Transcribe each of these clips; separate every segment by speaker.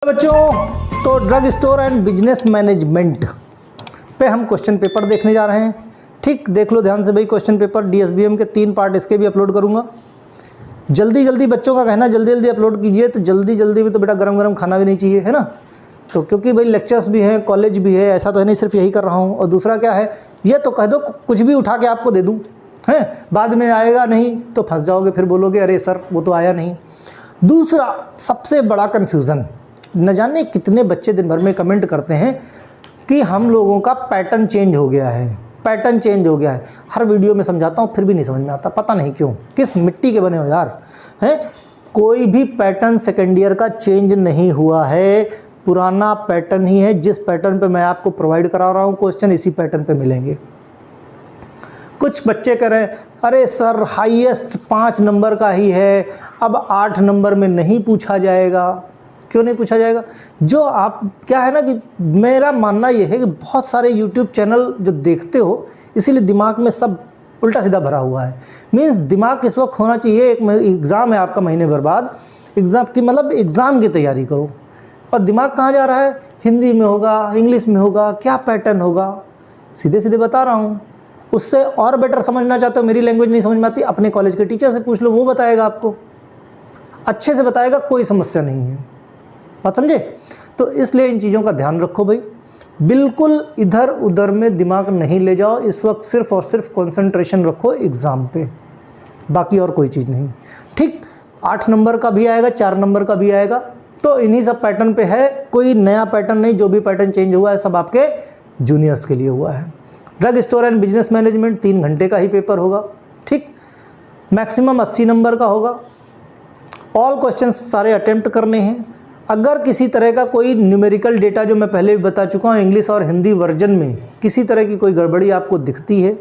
Speaker 1: बच्चों, तो drug store and business management पे हम क्वेश्चन पेपर देखने जा रहे हैं। ठीक, देख लो ध्यान से भाई। क्वेश्चन पेपर DSBM के 3 पार्ट इसके भी अपलोड करूंगा। जल्दी जल्दी बच्चों का कहना जल्दी जल्दी अपलोड कीजिए। तो जल्दी जल्दी में तो बेटा गरम गरम खाना भी नहीं चाहिए, है ना। तो क्योंकि भाई लेक्चर्स भी हैं, कॉलेज भी है, ऐसा तो है नहीं सिर्फ यही कर रहा हूँ। और दूसरा क्या है, ये तो कह दो कुछ भी उठा के आपको दे दूँ, है बाद में आएगा नहीं तो फंस जाओगे, फिर बोलोगे अरे सर वो तो आया नहीं। दूसरा सबसे बड़ा कन्फ्यूज़न, न जाने कितने बच्चे दिन भर में कमेंट करते हैं कि हम लोगों का पैटर्न चेंज हो गया है, पैटर्न चेंज हो गया है। हर वीडियो में समझाता हूँ फिर भी नहीं समझ में आता, पता नहीं क्यों, किस मिट्टी के बने हो यार, हैं। कोई भी पैटर्न सेकेंड ईयर का चेंज नहीं हुआ है, पुराना पैटर्न ही है। जिस पैटर्न पे मैं आपको प्रोवाइड करा रहा हूँ क्वेश्चन, इसी पैटर्न पे मिलेंगे। कुछ बच्चे कह रहे हैं अरे सर हाईएस्ट 5 नंबर का ही है, अब 8 नंबर में नहीं पूछा जाएगा। क्यों नहीं पूछा जाएगा? जो आप क्या है ना कि मेरा मानना यह है कि बहुत सारे YouTube चैनल जो देखते हो, इसीलिए दिमाग में सब उल्टा सीधा भरा हुआ है। मीन्स दिमाग इस वक्त होना चाहिए, एक एग्ज़ाम है आपका महीने भर बाद, एग्ज़ाम की मतलब एग्ज़ाम की तैयारी करो। और दिमाग कहाँ जा रहा है, हिंदी में होगा, इंग्लिश में होगा, क्या पैटर्न होगा। सीधे सीधे बता रहा हूँ। उससे और बेटर समझना चाहते हो, मेरी लैंग्वेज नहीं समझ में आती, अपने कॉलेज के टीचर से पूछ लो, वो बताएगा आपको, अच्छे से बताएगा, कोई समस्या नहीं है। बात समझे? तो इसलिए इन चीज़ों का ध्यान रखो भाई, बिल्कुल इधर उधर में दिमाग नहीं ले जाओ। इस वक्त सिर्फ और सिर्फ कंसंट्रेशन रखो एग्ज़ाम पे, बाकी और कोई चीज़ नहीं। ठीक, 8 नंबर का भी आएगा, 4 नंबर का भी आएगा, तो इन्हीं सब पैटर्न पे है, कोई नया पैटर्न नहीं। जो भी पैटर्न चेंज हुआ है सब आपके जूनियर्स के लिए हुआ है। Drug store and business management 3 घंटे का ही पेपर होगा। ठीक, मैक्सिमम 80 नंबर का होगा। ऑल क्वेश्चन सारे अटेम्प्ट करने हैं। अगर किसी तरह का कोई न्यूमेरिकल डेटा, जो मैं पहले भी बता चुका हूँ, इंग्लिश और हिंदी वर्जन में किसी तरह की कोई गड़बड़ी आपको दिखती है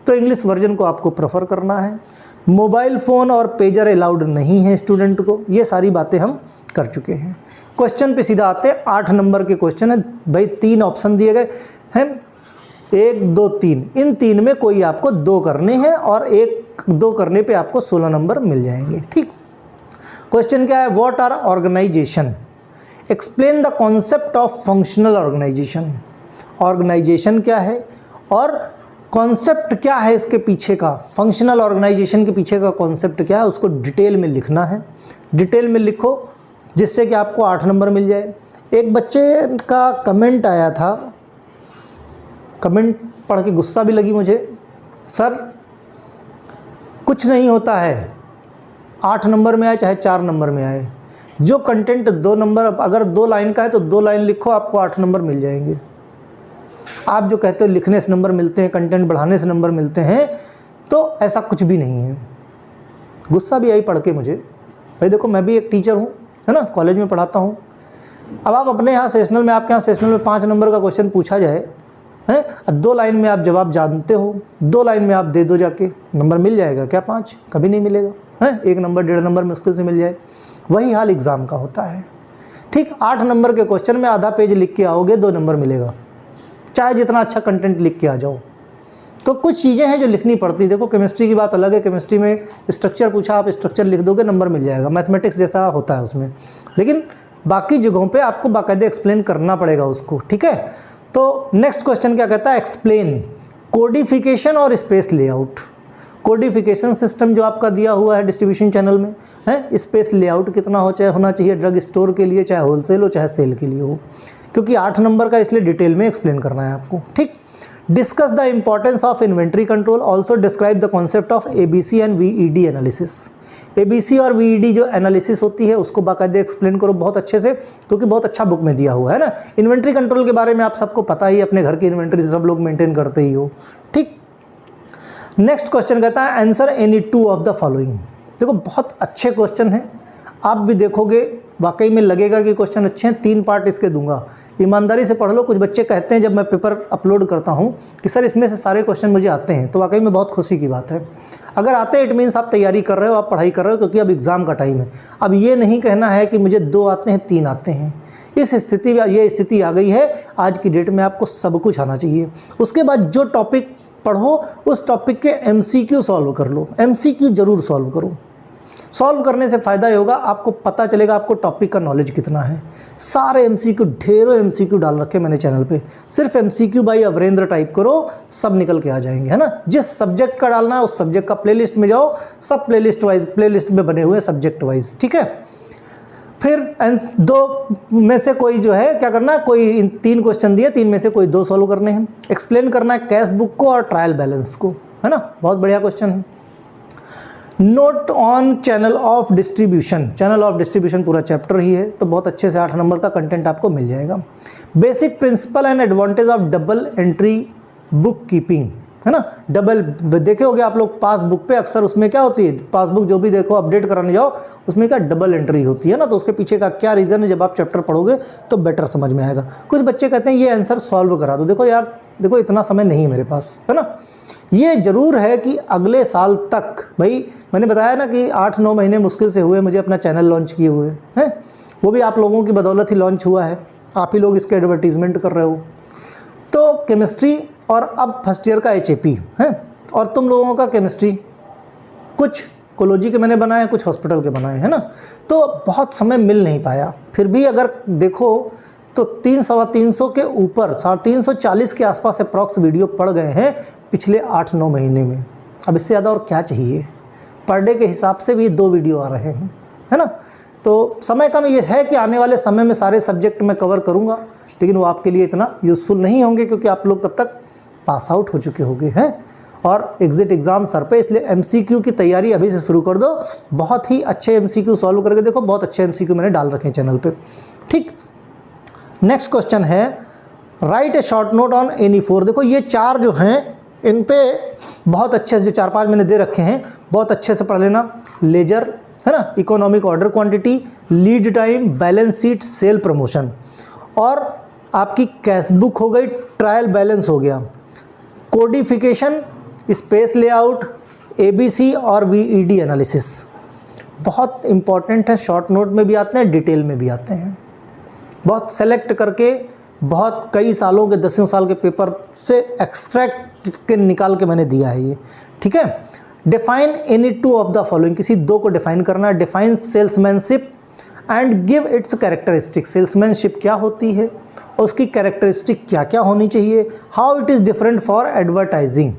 Speaker 1: तो इंग्लिश वर्जन को आपको प्रेफर करना है। मोबाइल फ़ोन और पेजर अलाउड नहीं है स्टूडेंट को। ये सारी बातें हम कर चुके हैं। क्वेश्चन पे सीधा आते हैं। 8 नंबर के क्वेश्चन है भाई। 3 ऑप्शन दिए गए हैं, 1 2 3। इन 3 में कोई आपको 2 करने हैं और 1-2 करने पे आपको 16 नंबर मिल जाएंगे। ठीक, क्वेश्चन क्या है, what are organization, explain the concept of functional organization. Organization क्या है और कॉन्सेप्ट क्या है इसके पीछे का, फंक्शनल ऑर्गेनाइजेशन के पीछे का कॉन्सेप्ट क्या है, उसको डिटेल में लिखना है। डिटेल में लिखो जिससे कि आपको 8 नंबर मिल जाए। एक बच्चे का कमेंट आया था, कमेंट पढ़ के गुस्सा भी लगी मुझे, सर कुछ नहीं होता है 8 नंबर में आए चाहे 4 नंबर में आए, जो कंटेंट 2 नंबर, अगर 2 लाइन का है तो 2 लाइन लिखो, आपको 8 नंबर मिल जाएंगे। आप जो कहते हो लिखने से नंबर मिलते हैं, कंटेंट बढ़ाने से नंबर मिलते हैं, तो ऐसा कुछ भी नहीं है। गुस्सा भी आई पढ़ के मुझे। भाई देखो, मैं भी एक टीचर हूँ, है ना, कॉलेज में पढ़ाता हूँ। अब आप अपने यहाँ सेशनल में, आपके यहाँ सेशनल में 5 नंबर का क्वेश्चन पूछा जाए, है 2 लाइन में आप जवाब जानते हो, 2 लाइन में आप दे दो जाके, नंबर मिल जाएगा क्या? 5 कभी नहीं मिलेगा, है 1 नंबर 1.5 नंबर मुश्किल से मिल जाए। वही हाल एग्ज़ाम का होता है। ठीक, 8 नंबर के क्वेश्चन में आधा पेज लिख के आओगे, 2 नंबर मिलेगा, चाहे जितना अच्छा कंटेंट लिख के आ जाओ। तो कुछ चीज़ें हैं जो लिखनी पड़ती। देखो केमिस्ट्री की बात अलग है, केमिस्ट्री में स्ट्रक्चर पूछा, आप स्ट्रक्चर लिख दोगे, नंबर मिल जाएगा, मैथमेटिक्स जैसा होता है उसमें। लेकिन बाकी जगहों पे आपको बाकायदे एक्सप्लेन करना पड़ेगा उसको। ठीक है, तो नेक्स्ट क्वेश्चन क्या कहता है, एक्सप्लेन कोडिफिकेशन और स्पेस लेआउट। कोडिफिकेशन सिस्टम जो आपका दिया हुआ है डिस्ट्रीब्यूशन चैनल में है, स्पेस लेआउट कितना होना चाहिए ड्रग स्टोर के लिए, चाहे होलसेल हो चाहे सेल के लिए हो, क्योंकि 8 नंबर का इसलिए डिटेल में एक्सप्लेन करना है आपको। ठीक, discuss the importance of inventory control, also describe the concept of ABC and VED analysis. ABC और VED जो एनालिसिस होती है उसको बाकायदे एक्सप्लेन करो बहुत अच्छे से, क्योंकि बहुत अच्छा बुक में दिया हुआ है ना। इन्वेंट्री कंट्रोल के बारे में आप सबको पता ही, अपने घर की इन्वेंट्री सब लोग मेंटेन करते ही हो। ठीक, नेक्स्ट क्वेश्चन कहता है answer any 2 of the following. देखो बहुत अच्छे क्वेश्चन हैं, आप भी देखोगे वाकई में लगेगा कि क्वेश्चन अच्छे हैं। 3 पार्ट इसके दूंगा, ईमानदारी से पढ़ लो। कुछ बच्चे कहते हैं जब मैं पेपर अपलोड करता हूं कि सर इसमें से सारे क्वेश्चन मुझे आते हैं, तो वाकई में बहुत खुशी की बात है। अगर आते हैं इट मीन्स आप तैयारी कर रहे हो, आप पढ़ाई कर रहे हो, क्योंकि अब एग्ज़ाम का टाइम है। अब ये नहीं कहना है कि मुझे 2 आते हैं 3 आते हैं। इस स्थिति में ये स्थिति आ गई है आज की डेट में, आपको सब कुछ आना चाहिए। उसके बाद जो टॉपिक पढ़ो उस टॉपिक के MCQ सॉल्व कर लो, MCQ जरूर सॉल्व करो। सॉल्व करने से फ़ायदा ये होगा, आपको पता चलेगा आपको टॉपिक का नॉलेज कितना है। सारे MCQ, ढेरों MCQ डाल रखे मैंने चैनल पे, सिर्फ MCQ बाई अवरेंद्र टाइप करो, सब निकल के आ जाएंगे, है ना। जिस सब्जेक्ट का डालना है उस सब्जेक्ट का प्लेलिस्ट में जाओ, सब प्लेलिस्ट में बने हुए हैं सब्जेक्ट वाइज, ठीक है। फिर दो में से कोई जो है क्या करना है, कोई इन 3 क्वेश्चन दिए, 3 में से कोई 2 सॉल्व करने हैं। एक्सप्लेन करना है कैश बुक को और ट्रायल बैलेंस को, है ना, बहुत बढ़िया क्वेश्चन है। Note on channel of distribution, channel of distribution पूरा चैप्टर ही है, तो बहुत अच्छे से 8 नंबर का कंटेंट आपको मिल जाएगा। Basic principle and advantage of double entry book keeping, है ना। डबल देखे होगे आप लोग पासबुक पे, अक्सर उसमें क्या होती है, पासबुक जो भी देखो अपडेट कराने जाओ उसमें क्या डबल एंट्री होती है ना, तो उसके पीछे का क्या रीज़न है, जब आप चैप्टर पढ़ोगे तो बेटर समझ में आएगा। कुछ बच्चे कहते हैं ये आंसर सॉल्व करा दो, देखो यार, देखो इतना समय नहीं है मेरे पास, है ना। ये ज़रूर है कि अगले साल तक, भाई मैंने बताया ना कि 8-9 महीने मुश्किल से हुए मुझे अपना चैनल लॉन्च किए हुए हैं, वो भी आप लोगों की बदौलत ही लॉन्च हुआ है, आप ही लोग इसके एडवर्टीजमेंट कर रहे हो। तो केमिस्ट्री और अब फर्स्ट ईयर का HAP है, और तुम लोगों का केमिस्ट्री कुछ कोलॉजी के मैंने बनाए, कुछ हॉस्पिटल के बनाए, है ना। तो बहुत समय मिल नहीं पाया, फिर भी अगर देखो तो 300-350 के ऊपर 340 के आसपास अप्रॉक्स वीडियो पड़ गए हैं पिछले 8-9 महीने में। अब इससे ज़्यादा और क्या चाहिए, पर डे के हिसाब से भी 2 वीडियो आ रहे हैं, है ना। तो समय कम ये है कि आने वाले समय में सारे सब्जेक्ट मैं कवर करूँगा, लेकिन वो आपके लिए इतना यूज़फुल नहीं होंगे क्योंकि आप लोग तब तक पास आउट हो चुके होंगे हैं और एग्जिट एग्ज़ाम सर पे, इसलिए MCQ की तैयारी अभी से शुरू कर दो। बहुत ही अच्छे MCQ सॉल्व करके देखो, बहुत अच्छे MCQ मैंने डाल रखे हैं चैनल पे, ठीक। नेक्स्ट क्वेश्चन है right A short note on any 4। देखो ये 4 जो हैं इन पे बहुत अच्छे से, जो 4-5 मैंने दे रखे हैं बहुत अच्छे से पढ़ लेना। लेजर, है ना, economic order quantity, lead time, balance sheet, sale promotion, और आपकी कैश बुक हो गई, ट्रायल बैलेंस हो गया, कोडिफिकेशन, स्पेस लेआउट, ABC और VED एनालिसिस। बहुत इंपॉर्टेंट है, शॉर्ट नोट में भी आते हैं, डिटेल में भी आते हैं। बहुत सेलेक्ट करके, बहुत कई सालों के 10 साल के पेपर से एक्सट्रैक्ट के निकाल के मैंने दिया है ये, ठीक है। Define any 2 of the following, किसी 2 को डिफाइन करना है। Define salesmanship and give its characteristic, salesmanship क्या होती है और उसकी कैरेक्टरिस्टिक क्या क्या होनी चाहिए। How it is different for advertising,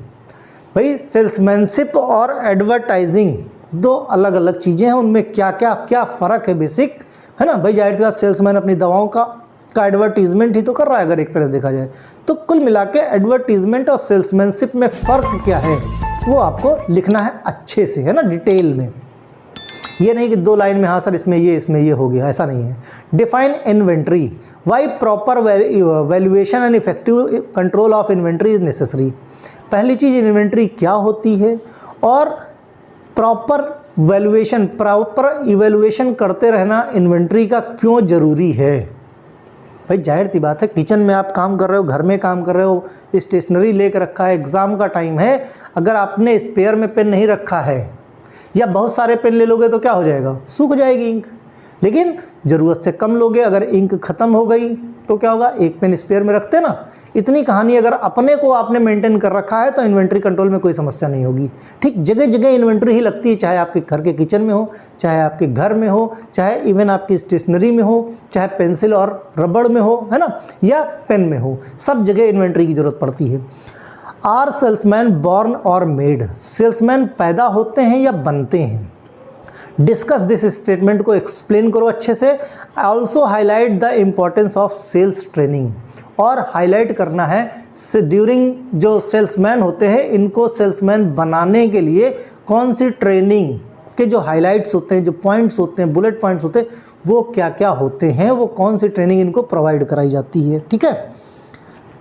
Speaker 1: भाई सेल्समैनशिप और एडवर्टाइजिंग 2 अलग अलग चीज़ें हैं, उनमें क्या क्या फ़र्क है बेसिक, है ना। भाई जाहिर सी बात, सेल्समैन अपनी दवाओं का एडवर्टीजमेंट ही तो कर रहा है अगर एक तरह से देखा जाए, तो कुल मिला के एडवर्टीजमेंट और सेल्समैनशिप में फ़र्क क्या है वो आपको लिखना है अच्छे से, है ना, डिटेल में। ये नहीं कि 2 लाइन में हाँ सर इसमें ये हो गया, ऐसा नहीं है। Define inventory, why proper valuation and effective control of inventory is necessary. पहली चीज़ इन्वेंट्री क्या होती है और प्रॉपर वैल्यूएशन, प्रॉपर इवैल्यूएशन करते रहना इन्वेंट्री का क्यों ज़रूरी है। भाई जाहिर सी बात है, किचन में आप काम कर रहे हो, घर में काम कर रहे हो, स्टेशनरी लेकर रखा है, एग्ज़ाम का टाइम है, अगर आपने स्पेयर में पेन नहीं रखा है या बहुत सारे पेन ले लोगे तो क्या हो जाएगा, सूख जाएगी इंक। लेकिन ज़रूरत से कम लोगे, अगर इंक ख़त्म हो गई तो क्या होगा, एक पेन स्पेयर में रखते ना। इतनी कहानी अगर अपने को आपने मेंटेन कर रखा है तो इन्वेंट्री कंट्रोल में कोई समस्या नहीं होगी, ठीक। जगह जगह इन्वेंट्री ही लगती है, चाहे आपके घर के किचन में हो, चाहे आपके घर में हो, चाहे इवन आपकी स्टेशनरी में हो, चाहे पेंसिल और रबड़ में हो, है ना, या पेन में हो, सब जगह इन्वेंट्री की ज़रूरत पड़ती है। आर सेल्समैन बॉर्न और मेड, सेल्समैन पैदा होते हैं या बनते हैं। डिस्कस दिस स्टेटमेंट को एक्सप्लेन करो अच्छे से। Also highlight the importance of sales training, और हाईलाइट करना है ड्यूरिंग जो सेल्समैन होते हैं इनको सेल्समैन बनाने के लिए कौन सी ट्रेनिंग के जो हाईलाइट्स होते हैं, जो पॉइंट्स होते हैं, बुलेट पॉइंट्स होते हैं, वो क्या क्या होते हैं, वो कौन सी ट्रेनिंग इनको प्रोवाइड कराई जाती है, ठीक है।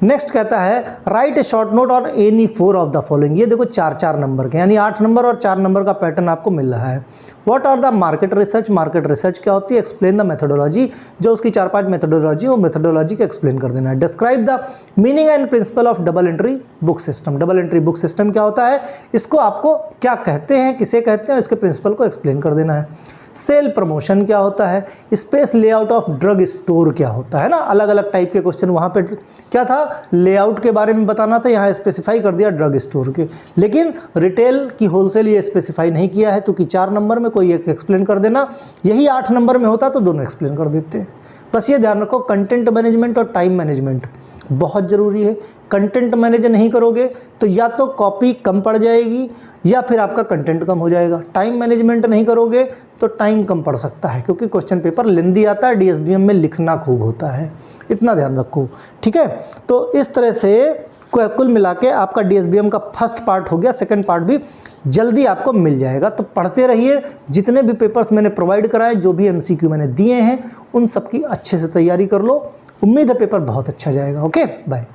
Speaker 1: नेक्स्ट कहता है right A short note on any 4 of the following. ये देखो 4-4 नंबर के, यानी 8 नंबर और 4 नंबर का पैटर्न आपको मिल रहा है। What are the market research, market research क्या होती है। एक्सप्लेन द मेथोडोलॉजी, जो उसकी 4-5 मेथोडोलॉजी, वो मेथोडोलॉजी को एक्सप्लेन कर देना है। Describe the meaning and principle of double entry book system. Double entry book system क्या होता है, इसको आपको क्या कहते हैं, किसे कहते हैं, इसके प्रिंसिपल को एक्सप्लेन कर देना है। सेल प्रमोशन क्या होता है, space layout of drug store क्या होता है ना, अलग अलग टाइप के क्वेश्चन वहाँ पे क्या था, लेआउट के बारे में बताना था, यहाँ स्पेसिफाई कर दिया ड्रग स्टोर के। लेकिन रिटेल की होलसेल ये स्पेसिफाई नहीं किया है, तो कि 4 नंबर में कोई एक एक्सप्लेन कर देना, यही 8 नंबर में होता तो दोनों एक्सप्लेन कर देते हैं। बस ये ध्यान रखो, कंटेंट मैनेजमेंट और टाइम मैनेजमेंट बहुत ज़रूरी है। कंटेंट मैनेज नहीं करोगे तो या तो कॉपी कम पड़ जाएगी या फिर आपका कंटेंट कम हो जाएगा। टाइम मैनेजमेंट नहीं करोगे तो टाइम कम पड़ सकता है, क्योंकि क्वेश्चन पेपर लेंदी आता है, डीएसबीएम में लिखना खूब होता है, इतना ध्यान रखो, ठीक है। तो इस तरह से कुल मिला के आपका डीएसबीएम का फर्स्ट पार्ट हो गया, सेकंड पार्ट भी जल्दी आपको मिल जाएगा। तो पढ़ते रहिए, जितने भी पेपर्स मैंने प्रोवाइड कराए, जो भी एमसीक्यू मैंने दिए हैं, उन सब की अच्छे से तैयारी कर लो। उम्मीद है पेपर बहुत अच्छा जाएगा। Okay, bye.